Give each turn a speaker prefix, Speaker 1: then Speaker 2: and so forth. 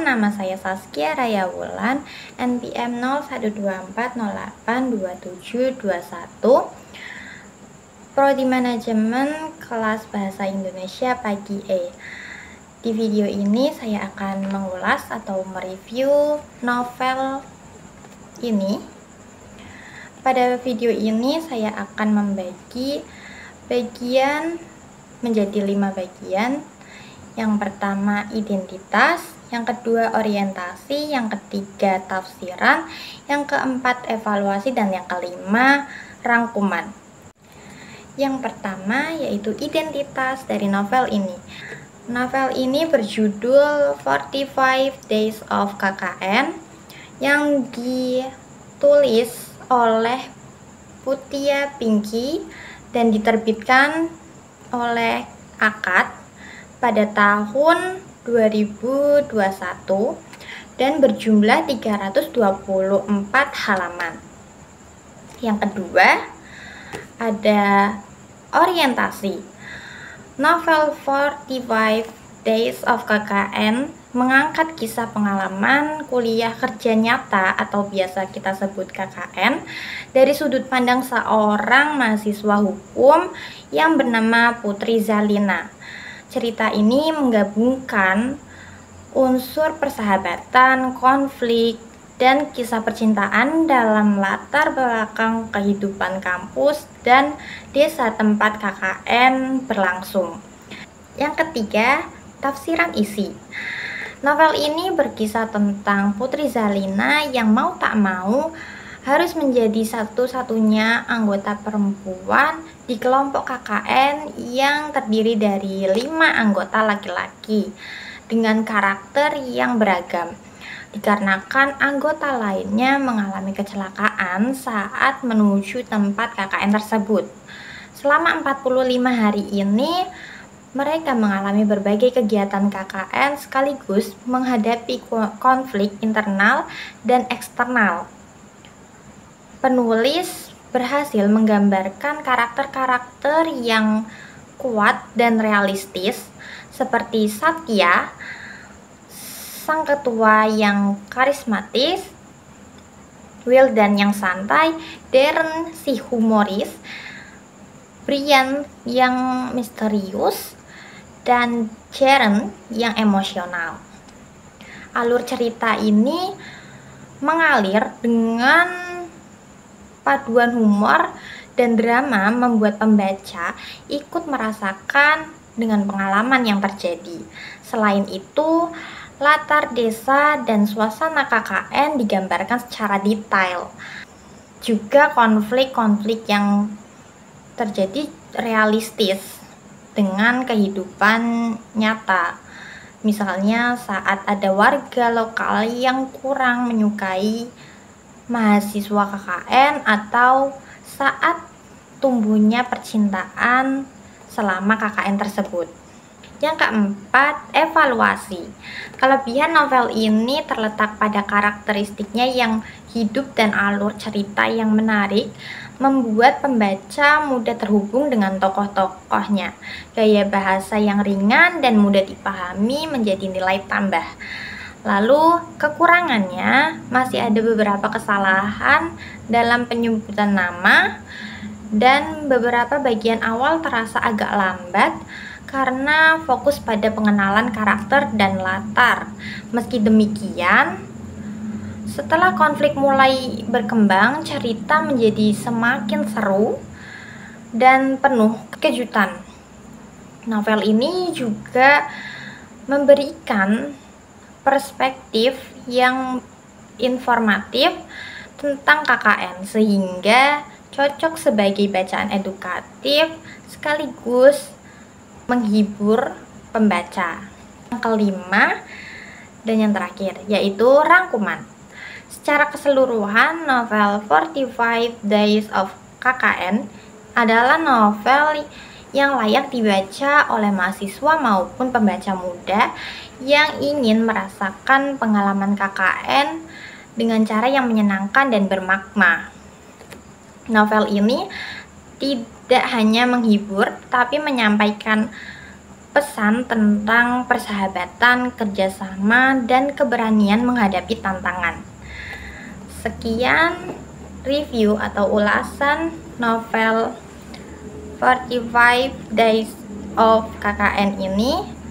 Speaker 1: nama saya Saskia Raya Wulan, NPM 0124082721, Prodi Manajemen kelas Bahasa Indonesia Pagi E. Di video ini saya akan mengulas atau mereview novel ini. Pada video ini saya akan membagi bagian menjadi 5 bagian. Yang pertama identitas, yang kedua orientasi, yang ketiga tafsiran, yang keempat evaluasi, dan yang kelima rangkuman. Yang pertama yaitu identitas dari novel ini. Novel ini berjudul 45 Days of KKN yang ditulis oleh Putya Pinky dan diterbitkan oleh Akad pada tahun 2021 dan berjumlah 324 halaman. Yang kedua ada orientasi. Novel 45 Days of KKN mengangkat kisah pengalaman kuliah kerja nyata atau biasa kita sebut KKN dari sudut pandang seorang mahasiswa hukum yang bernama Putri Zalina. Cerita ini menggabungkan unsur persahabatan, konflik, dan kisah percintaan dalam latar belakang kehidupan kampus dan desa tempat KKN berlangsung. Yang ketiga, tafsiran isi. Novel ini berkisah tentang Putri Zalina yang mau tak mau harus menjadi satu-satunya anggota perempuan di kelompok KKN yang terdiri dari 5 anggota laki-laki dengan karakter yang beragam, dikarenakan anggota lainnya mengalami kecelakaan saat menuju tempat KKN tersebut. Selama 45 hari ini, mereka mengalami berbagai kegiatan KKN sekaligus menghadapi konflik internal dan eksternal. Penulis berhasil menggambarkan karakter-karakter yang kuat dan realistis seperti Satya, sang ketua yang karismatis, Wildan yang santai, Darren si humoris, Brian yang misterius, dan Jaren yang emosional. Alur cerita ini mengalir dengan paduan humor dan drama membuat pembaca ikut merasakan dengan pengalaman yang terjadi. Selain itu, latar desa dan suasana KKN digambarkan secara detail. Juga konflik-konflik yang terjadi realistis dengan kehidupan nyata. Misalnya saat ada warga lokal yang kurang menyukai mahasiswa KKN atau saat tumbuhnya percintaan selama KKN tersebut. Yang keempat, evaluasi. Kelebihan novel ini terletak pada karakteristiknya yang hidup dan alur cerita yang menarik, membuat pembaca mudah terhubung dengan tokoh-tokohnya. Gaya bahasa yang ringan dan mudah dipahami menjadi nilai tambah. Lalu kekurangannya masih ada beberapa kesalahan dalam penyebutan nama dan beberapa bagian awal terasa agak lambat karena fokus pada pengenalan karakter dan latar. Meski demikian, setelah konflik mulai berkembang, cerita menjadi semakin seru dan penuh kejutan. Novel ini juga memberikan perspektif yang informatif tentang KKN sehingga cocok sebagai bacaan edukatif sekaligus menghibur pembaca. Yang kelima dan yang terakhir yaitu rangkuman. Secara keseluruhan, novel 45 Days of KKN adalah novel yang layak dibaca oleh mahasiswa maupun pembaca muda yang ingin merasakan pengalaman KKN dengan cara yang menyenangkan dan bermakna. Novel ini tidak hanya menghibur, tapi menyampaikan pesan tentang persahabatan, kerjasama, dan keberanian menghadapi tantangan. Sekian review atau ulasan novel 45 Days of KKN ini.